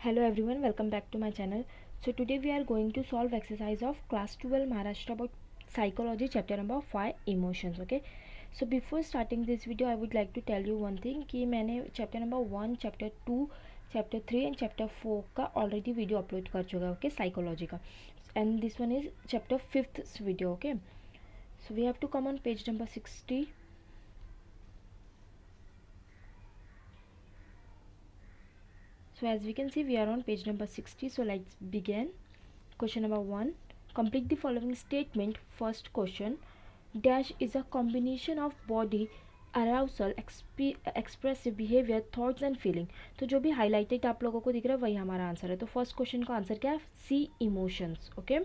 Hello everyone, welcome back to my channel. So today we are going to solve exercise of class 12 Maharashtra about psychology chapter number 5 emotions. Okay, so before starting this video I would like to tell you one thing कि मैंने chapter number 1, chapter 2, chapter 3 and chapter 4 का already video upload कर चुका है. Okay, psychology का, and this one is chapter 5th video. Okay, so we have to come on page number 60. So as we can see, we are on page number 60. So let's begin. Question number 1. Complete the following statement. First question. Dash is a combination of body arousal, expressive behavior, thoughts and feeling. तो जो भी highlighted आप लोगों को दिख रहा है वही हमारा आंसर है. तो फर्स्ट क्वेश्चन का आंसर क्या है? C emotions. Okay.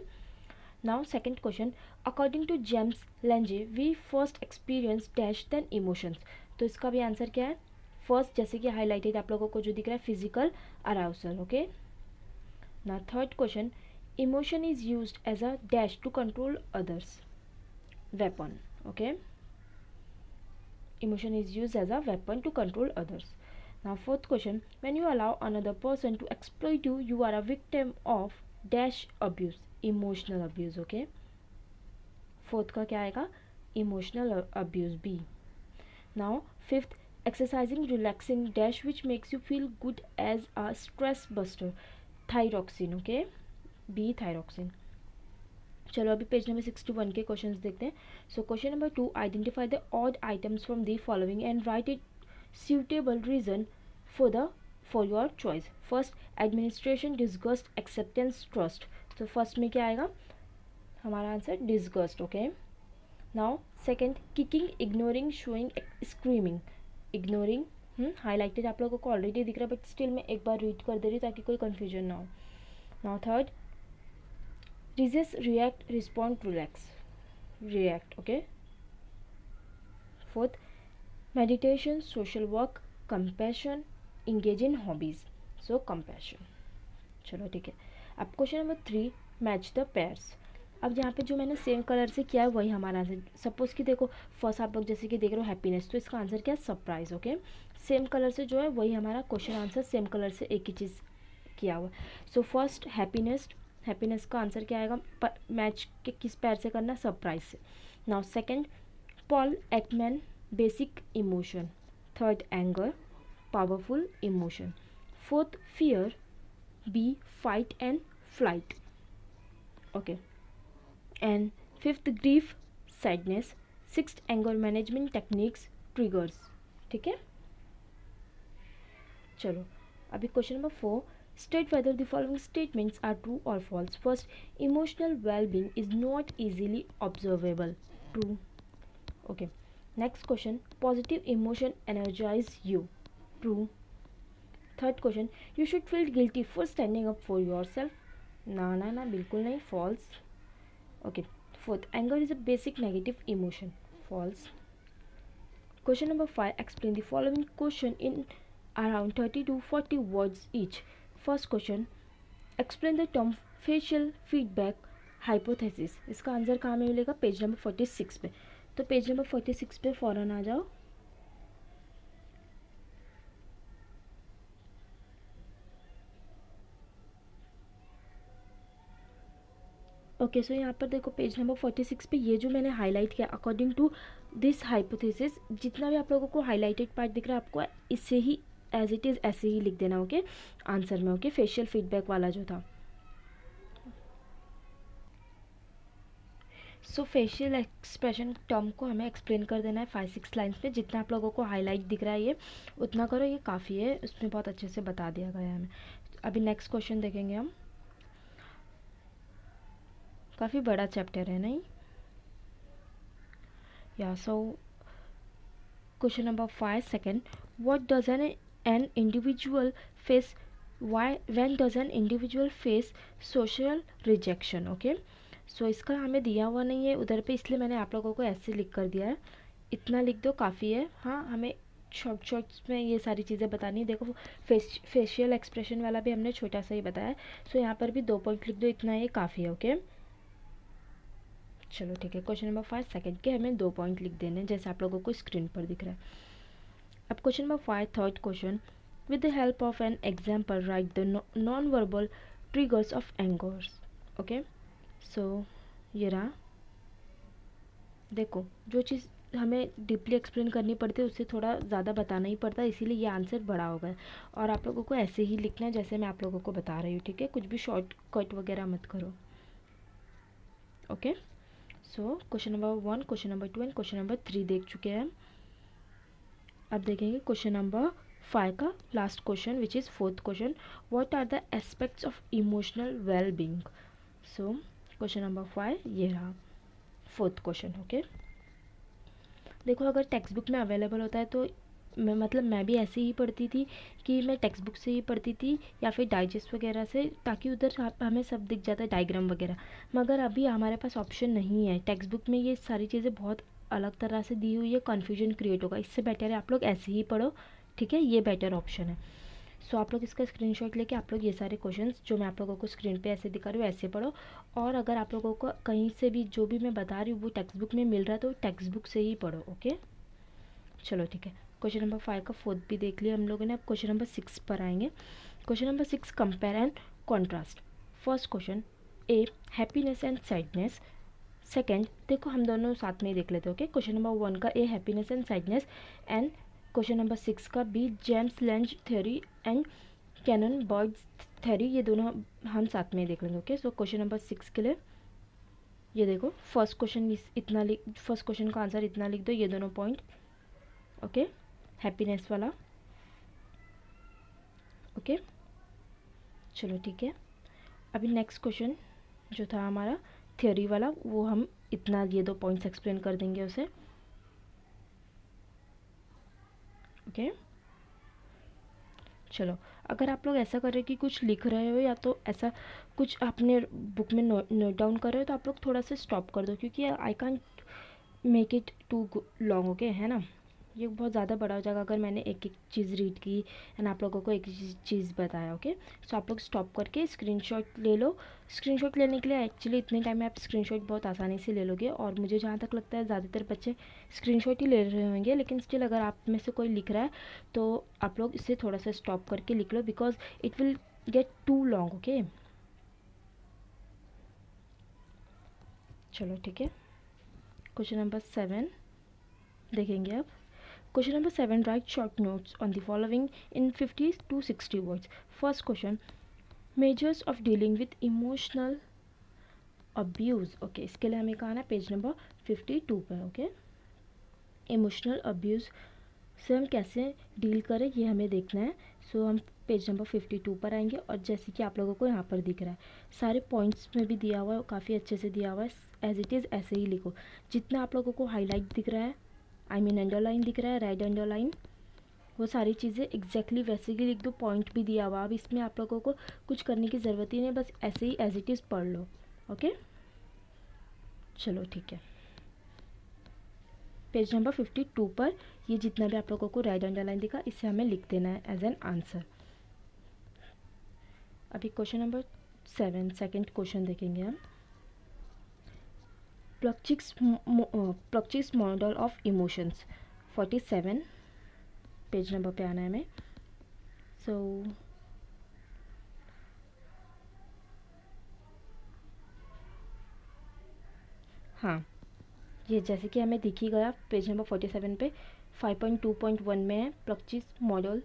Now second question. According to James Lange, we first experience dash then emotions. तो इसका भी आंसर क्या है? फर्स्ट, जैसे कि हाईलाइटेड आप लोगों को जो दिख रहा है, फिजिकल अराउसल. ओके. ना third question. Emotion is used as a dash to control others. Weapon. Okay. Emotion is used as a weapon to control others. ना fourth question. When you allow another person to exploit you, you are a victim of dash abuse. Emotional abuse. Okay. Fourth का क्या आएगा? Emotional abuse B. Now fifth. Exercising relaxing dash which makes you feel good as a stress buster. Thyroxine. Okay, B thyroxine. चलो अभी page number 61 के questions देखते हैं. सो question number 2. Identify the odd items from the following and right it suitable reason for your choice. First, administration, disgust, acceptance, trust. तो first में क्या आएगा? हमारा answer disgust. Okay. Now second, kicking, ignoring, showing, screaming. Ignoring highlighted आप लोगों को already दिख रहा है, बट स्टिल मैं एक बार रीड कर दे रही हूँ ताकि कोई कन्फ्यूजन ना हो. Now third, reject, react, respond, relax. React. Okay. Fourth, meditation, social work, compassion, engage in hobbies. So compassion. चलो ठीक है. अब question number 3. Match the pairs. अब यहाँ पे जो मैंने सेम कलर से किया है वही हमारा आंसर. सपोज़ कि देखो फर्स्ट आप लोग जैसे कि देख रहे हो हैप्पीनेस, तो इसका आंसर क्या है? सरप्राइज. ओके. सेम कलर से जो है वही हमारा क्वेश्चन आंसर, सेम कलर से एक ही चीज़ किया हुआ. So first happiness. हैप्पीनेस का आंसर क्या आएगा? मैच के किस पैर से करना? सरप्राइज से. Now second, Paul Ekman, basic emotion. Third, anger, powerful emotion. Fourth, fear, be fight and flight. Okay. And fifth, grief, sadness. Sixth, anger management techniques, triggers. ठीक है. चलो अभी question number 4. State whether the following statements are true or false. First, emotional well-being is not easily observable. True. Okay. Next question, positive emotion energize you. True. Third question, you should feel guilty for standing up for yourself. ना बिल्कुल नहीं. False. Okay. Fourth, anger is a basic negative emotion. False. Question number 5. Explain the following question in around 30 to 40 words each. First question. Explain the term facial feedback hypothesis. इसका answer कहाँ में मिलेगा? Page number 46 पे. तो page number 46 पे फ़ौरन आ जाओ. Okay. सो यहाँ पर देखो पेज नंबर 46 पे ये जो मैंने हाईलाइट किया, अकॉर्डिंग टू दिस हाइपोथेसिस, जितना भी आप लोगों को हाईलाइटेड पार्ट दिख रहा है आपको इससे ही एज इट इज़ ऐसे ही लिख देना. ओके. आंसर में. ओके. फेशियल फीडबैक वाला जो था. सो फेशियल एक्सप्रेशन टर्म को हमें एक्सप्लेन कर देना है 5-6 लाइन्स में. जितना आप लोगों को हाईलाइट दिख रहा है ये उतना करो, ये काफ़ी है. उसमें बहुत अच्छे से बता दिया गया है हमें. अभी नेक्स्ट क्वेश्चन देखेंगे हम. काफ़ी बड़ा चैप्टर है नहीं? Yeah. So question number 5 second. What does an individual face when does an individual face social rejection. Okay. So इसका हमें दिया हुआ नहीं है उधर पे, इसलिए मैंने आप लोगों को ऐसे लिख कर दिया है. इतना लिख दो, काफ़ी है. हाँ, हमें शॉर्ट्स में ये सारी चीज़ें बतानी है. देखो फेशियल एक्सप्रेशन वाला भी हमने छोटा सा ही बताया. सो यहाँ पर भी 2 पॉइंट लिख दो, इतना ये काफ़ी है. ओके. चलो ठीक है. क्वेश्चन नंबर 5 सेकंड के हमें 2 पॉइंट लिख देने हैं जैसे आप लोगों को स्क्रीन पर दिख रहा है. अब question number 5 third question. With the help of an example, write the non-verbal triggers of anger. Okay, so ये रहा। देखो, जो चीज़ हमें डीपली एक्सप्लेन करनी पड़ती है उससे थोड़ा ज़्यादा बताना ही पड़ता है, इसीलिए ये आंसर बड़ा होगा। और आप लोगों को ऐसे ही लिखना है जैसे मैं आप लोगों को बता रही हूँ, ठीक है? कुछ भी शॉर्ट कट वगैरह मत करो। Okay, so question number 1, question number 2 and question number 3 देख चुके हैं। अब देखेंगे क्वेश्चन नंबर 5 का last question, which is fourth question. What are the aspects of emotional well being? So question number 5 ये रहा, फोर्थ क्वेश्चन। ओके, देखो, अगर टेक्स्ट बुक में अवेलेबल होता है तो मैं भी ऐसे ही पढ़ती थी कि मैं टेक्स्ट बुक से ही पढ़ती थी या फिर डाइजेस्ट वगैरह से, ताकि उधर हमें सब दिख जाता है, डायग्राम वगैरह। मगर अभी हमारे पास ऑप्शन नहीं है, टेक्स्ट बुक में ये सारी चीज़ें बहुत अलग तरह से दी हुई है, कन्फ्यूजन क्रिएट होगा। इससे बेटर है आप लोग ऐसे ही पढ़ो, ठीक है? ये बेटर ऑप्शन है। सो आप लोग इसका स्क्रीनशॉट लेके आप लोग ये सारे क्वेश्चंस जो मैं आप लोगों को स्क्रीन पे ऐसे दिखा रही हूँ ऐसे पढ़ो। और अगर आप लोगों को कहीं से भी जो भी मैं बता रही हूँ वो टेक्स्ट बुक में मिल रहा है तो टेक्स्ट बुक से ही पढ़ो। ओके, चलो ठीक है। क्वेश्चन नंबर 5 का फोर्थ भी देख लिया हम लोगों ने। अब क्वेश्चन नंबर 6 पर आएंगे। Question number 6, compare and contrast. First question, A happiness and sadness. Second, देखो हम दोनों साथ में ही देख लेते हैं। ओके, क्वेश्चन नंबर 1 का A happiness and sadness, and question number 6 का B James Lange theory and Cannon Bard's theory. ये दोनों हम साथ में ही देख लेंगे। ओके, सो क्वेश्चन नंबर 6 के लिए ये देखो, फर्स्ट क्वेश्चन इतना लिख, फर्स्ट क्वेश्चन का आंसर इतना लिख दो, ये दोनों पॉइंट। ओके, हैप्पीनेस वाला। ओके, चलो ठीक है। अभी नेक्स्ट क्वेश्चन जो था हमारा थ्योरी वाला, वो हम इतना ये 2 पॉइंट्स एक्सप्लेन कर देंगे उसे। ओके, चलो, अगर आप लोग ऐसा करें कि कुछ लिख रहे हो या तो ऐसा कुछ आपने बुक में नोट डाउन कर रहे हो तो आप लोग थोड़ा सा स्टॉप कर दो, क्योंकि I can't make it too long. Okay, है ना? ये बहुत ज़्यादा बड़ा हो जाएगा अगर मैंने एक एक चीज़ रीड की एंड आप लोगों को एक चीज़ बताया। ओके, सो आप लोग स्टॉप करके स्क्रीनशॉट ले लो। स्क्रीनशॉट लेने के लिए एक्चुअली इतने टाइम में आप स्क्रीनशॉट बहुत आसानी से ले लोगे, और मुझे जहाँ तक लगता है ज़्यादातर बच्चे स्क्रीनशॉट ही ले रहे होंगे, लेकिन स्टिल अगर आप में से कोई लिख रहा है तो आप लोग इसे थोड़ा सा स्टॉप करके लिख लो, because it will get too long. Okay, चलो ठीक है। क्वेश्चन नंबर 7 देखेंगे अब। Question number 7, write short notes on the following in 50 to 60 words. First question, measures of dealing with emotional abuse. Okay, इसके लिए हमें कहा ना पेज नंबर 52 पर। ओके, इमोशनल अब्यूज़ से हम कैसे डील करें ये हमें देखना है। सो हम पेज नंबर 52 पर आएंगे, और जैसे कि आप लोगों को यहाँ पर दिख रहा है सारे पॉइंट्स में भी दिया हुआ है, काफ़ी अच्छे से दिया हुआ है। एज इट इज़ ऐसे ही लिखो। जितना आप लोगों को हाईलाइट दिख रहा है, आई मीन अंडरलाइन दिख रहा है, रेड अंडरलाइन, वो सारी चीज़ें एग्जैक्टली वैसे ही लिख दो। पॉइंट भी दिया हुआ, अब इसमें आप लोगों को कुछ करने की ज़रूरत ही नहीं, बस ऐसे ही एज इट इज़ पढ़ लो। ओके, चलो ठीक है। पेज नंबर 52 पर ये जितना भी आप लोगों को रेड अंडरलाइन दिखा, इसे हमें लिख देना है एज एन आंसर। अभी क्वेश्चन नंबर 7 सेकेंड क्वेश्चन देखेंगे हम। Plutchik's model of emotions 47 page number पे आना है हमें। सो हाँ, ये जैसे कि हमें दिख ही गया पेज नंबर 47 पे 5.2.1 में है प्लचिक्स मॉडल।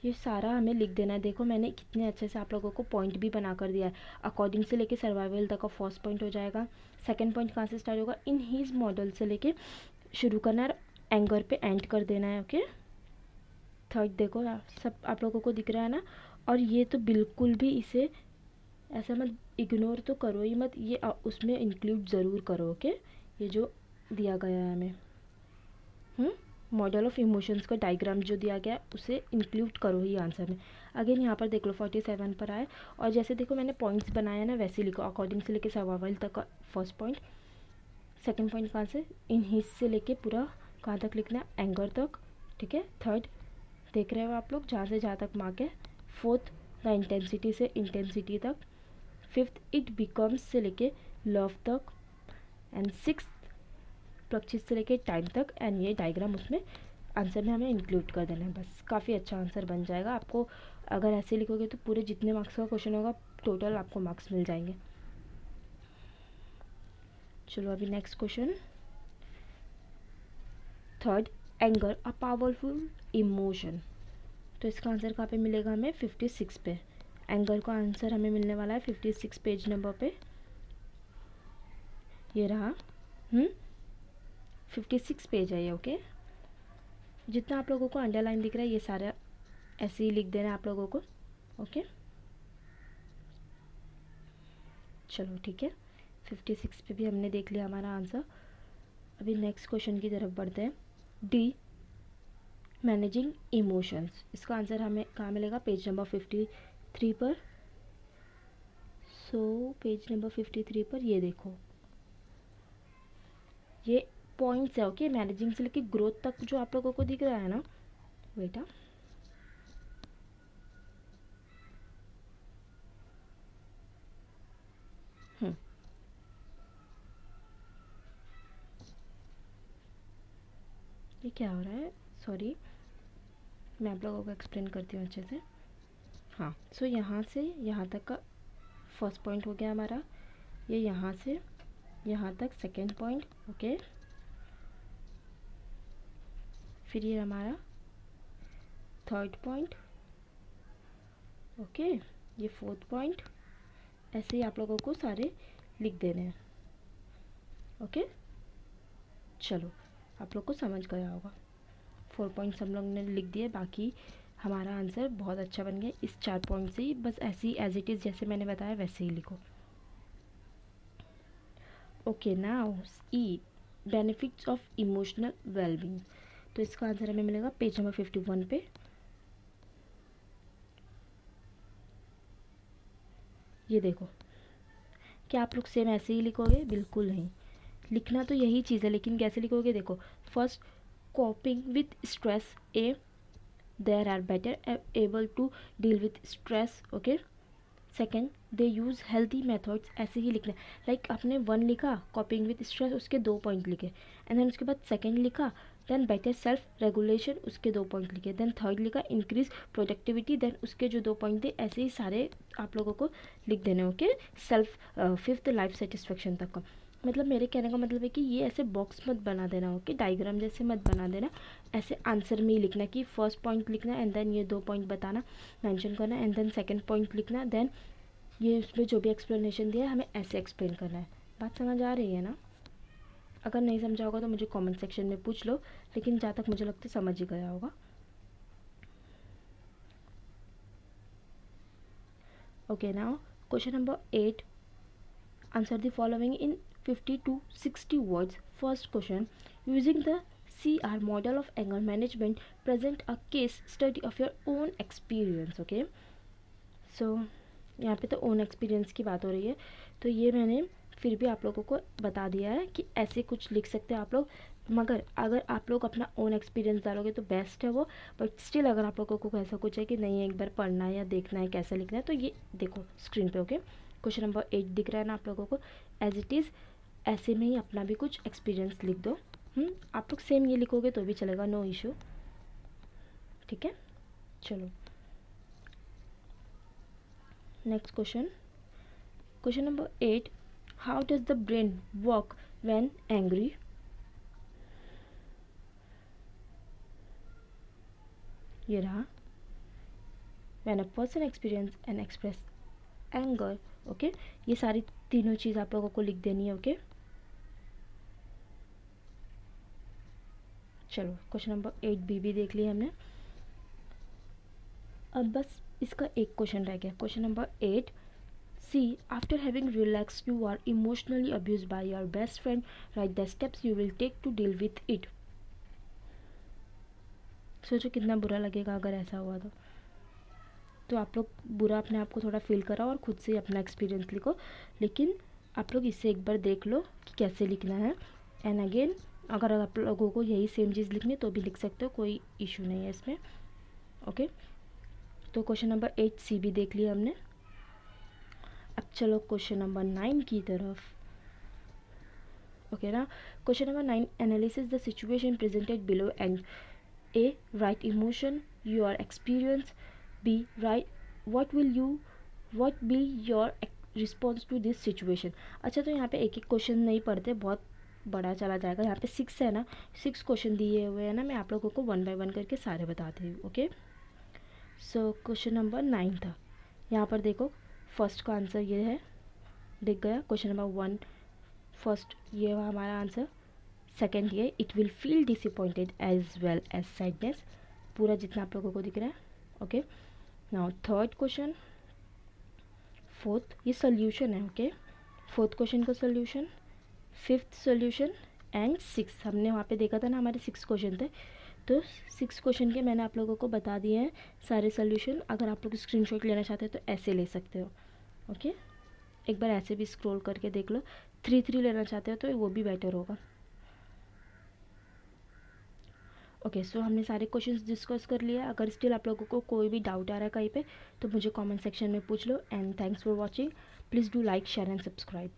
ये सारा हमें लिख देना है। देखो मैंने कितने अच्छे से आप लोगों को पॉइंट भी बना कर दिया है। अकॉर्डिंग से लेके सर्वाइवल तक का फर्स्ट पॉइंट हो जाएगा। सेकंड पॉइंट कहाँ से स्टार्ट होगा, इन हीज मॉडल से लेके शुरू करना है, एंगर पे एंड कर देना है। ओके, थर्ड देखो सब आप लोगों को दिख रहा है ना। और ये तो बिल्कुल भी इसे ऐसा मत इग्नोर तो करो ही मत, ये उसमें इंक्लूड ज़रूर करो। ओके, ये जो दिया गया है हमें मॉडल ऑफ इमोशंस का डायग्राम जो दिया गया उसे इंक्लूड करो ही आंसर में। अगेन यहाँ पर देख लो 47 पर आए, और जैसे देखो मैंने पॉइंट्स बनाया ना वैसे लिखो। अकॉर्डिंग से लेके सर्वाइवल तक का फर्स्ट पॉइंट, सेकंड पॉइंट कहाँ से, इन हिज से लेके पूरा कहाँ तक लिखना है, एंगर तक। ठीक है, थर्ड देख रहे हो आप लोग जहाँ से जहाँ तक मार्क है। फोर्थ द इंटेंसिटी से इंटेंसिटी तक। फिफ्थ इट बिकम्स से लेके लव तक। एंड सिक्स प्लचिस से लेके टाइम तक। एंड ये डायग्राम उसमें आंसर में हमें इंक्लूड कर देना है बस, काफ़ी अच्छा आंसर बन जाएगा आपको। अगर ऐसे लिखोगे तो पूरे जितने मार्क्स का क्वेश्चन होगा टोटल आपको मार्क्स मिल जाएंगे। चलो अभी next question, third, anger a powerful emotion. तो इसका आंसर कहाँ पे मिलेगा हमें? 56 पे। एंगर का आंसर हमें मिलने वाला है 56 पेज नंबर पे। ये रहा 56 पेज है ये। ओके, जितना आप लोगों को अंडरलाइन दिख रहा है ये सारा ऐसे ही लिख देना है आप लोगों को। ओके चलो ठीक है, 56 पे भी हमने देख लिया हमारा आंसर। अभी नेक्स्ट क्वेश्चन की तरफ बढ़ते हैं। D, managing emotions. इसका आंसर हमें कहाँ मिलेगा? पेज नंबर 53 पर। पेज नंबर 53 पर ये देखो, ये पॉइंट्स है। ओके, मैनेजिंग से लेके ग्रोथ तक जो आप लोगों को दिख रहा है ना बेटा, ये क्या हो रहा है? सॉरी, मैं आप लोगों को एक्सप्लेन करती हूँ अच्छे से। हाँ, यहाँ से यहाँ तक का फर्स्ट पॉइंट हो गया हमारा। ये यहाँ से यहाँ तक सेकेंड पॉइंट। ओके, फिर ये हमारा थर्ड पॉइंट। ओके, ये फोर्थ पॉइंट। ऐसे ही आप लोगों को सारे लिख देने हैं। ओके चलो, आप लोग को समझ गया होगा। 4 पॉइंट्स हम लोग ने लिख दिए, बाकी हमारा आंसर बहुत अच्छा बन गया इस 4 पॉइंट से ही। बस ऐसे ही एज इट इज़ जैसे मैंने बताया वैसे ही लिखो। Okay, now E, benefits of emotional wellbeing. तो इसका आंसर हमें मिलेगा पेज नंबर 51 पे। ये देखो, क्या आप लोग सेम ऐसे ही लिखोगे? बिल्कुल नहीं, लिखना तो यही चीज़ है, लेकिन कैसे लिखोगे? देखो, first, coping with stress, a, they are better able to deal with stress. Okay, second, they use healthy methods. ऐसे ही लिखना है, लाइक आपने 1 लिखा कॉपिंग विद स्ट्रेस, उसके 2 पॉइंट लिखे, एंड देन उसके बाद सेकेंड लिखा, देन बेटर सेल्फ रेगुलेशन, उसके 2 पॉइंट लिखे, देन थर्ड लिखा इंक्रीज प्रोडक्टिविटी, देन उसके जो 2 पॉइंट थे। ऐसे ही सारे आप लोगों को लिख देने। Okay, self fifth life satisfaction तक का। मतलब मेरे कहने का मतलब है कि ये ऐसे बॉक्स मत बना देना। ओके, डायग्राम जैसे मत बना देना, ऐसे आंसर में ही लिखना कि फर्स्ट पॉइंट लिखना एंड देन ये 2 पॉइंट बताना, मेंशन करना, एंड देन सेकंड पॉइंट लिखना, देन ये उसमें जो भी एक्सप्लेनेशन दिया है हमें ऐसे एक्सप्लेन करना है। बात समझ आ रही है ना? अगर नहीं समझा होगा तो मुझे कमेंट सेक्शन में पूछ लो, लेकिन जहाँ तक मुझे लगता है समझ ही गया होगा। Okay, now question number 8, answer the following in 50 to 60 words. First question, using the CR model of anger management, present a case study of your own experience. Okay, so यहाँ पे तो ओन एक्सपीरियंस की बात हो रही है, तो ये मैंने फिर भी आप लोगों को बता दिया है कि ऐसे कुछ लिख सकते हैं आप लोग। मगर अगर आप लोग अपना ओन एक्सपीरियंस डालोगे तो बेस्ट है वो, बट स्टिल अगर आप लोगों को ऐसा कुछ है कि नहीं एक बार पढ़ना है या देखना है कैसा लिखना है, तो ये देखो स्क्रीन पे। ओके, क्वेश्चन नंबर 8 दिख रहा है ना आप लोगों को? एज इट इज़ ऐसे में ही अपना भी कुछ एक्सपीरियंस लिख दो। आप लोग सेम ये लिखोगे तो भी चलेगा, नो इशू। ठीक है, चलो next question, question number 8, how does the brain work when angry? ये रहा, when a person experience and express anger. Okay, ये सारी तीनों चीज़ आप लोगों को लिख देनी है। ओके चलो, क्वेश्चन नंबर 8 भी देख लिया हमने। अब बस इसका एक क्वेश्चन रह गया, question number 8, C, after having relax you are emotionally abuse by your best friend, write the steps you will take to deal with it. सोचो कितना बुरा लगेगा अगर ऐसा हुआ तो आप लोग बुरा अपने आप को थोड़ा फील कराओ और खुद से अपना एक्सपीरियंस लिखो, लेकिन आप लोग इसे एक बार देख लो कि कैसे लिखना है। एंड अगेन अगर आप लोगों को यही सेम चीज़ लिखनी तो भी लिख सकते हो, कोई इशू नहीं है इसमें। ओके, तो क्वेश्चन नंबर 8 सी भी देख लिया हमने। अब चलो क्वेश्चन नंबर 9 की तरफ। ओके ना, question number 9, analysis the situation presented below and A. Write emotion, your experience. B. Write what be your response to this situation. अच्छा, तो यहाँ पे एक एक क्वेश्चन नहीं पढ़ते, बहुत बड़ा चला जाएगा. यहाँ पे 6 है ना, 6 क्वेश्चन दिए हुए हैं ना, मैं आप लोगों को 1 बाय 1 करके सारे बताती हूँ. ओके, सो क्वेश्चन नंबर 9 था. यहाँ पर देखो, फर्स्ट का आंसर ये है, दिख गया. क्वेश्चन नंबर 1 फर्स्ट ये हुआ हमारा आंसर. सेकेंड ये, it will feel disappointed as well as sadness. पूरा जितना आप लोगों को दिख रहा है. Okay, now third question. Fourth ये सोल्यूशन है. ओके, फोर्थ क्वेश्चन का solution, fifth solution and six. हमने वहाँ पे देखा था ना, हमारे 6 क्वेश्चन थे, तो 6 क्वेश्चन के मैंने आप लोगों को बता दिए हैं सारे सोल्यूशन. अगर आप लोग स्क्रीनशॉट लेना चाहते हो तो ऐसे ले सकते हो. ओके, एक बार ऐसे भी स्क्रॉल करके देख लो. 3 लेना चाहते हो तो वो भी बेटर होगा. ओके, सो हमने सारे क्वेश्चंस डिस्कस कर लिया. अगर स्टिल आप लोगों को कोई भी डाउट आ रहा है कहीं पे, तो मुझे कमेंट सेक्शन में पूछ लो. And thanks for watching. Please do like, share and subscribe.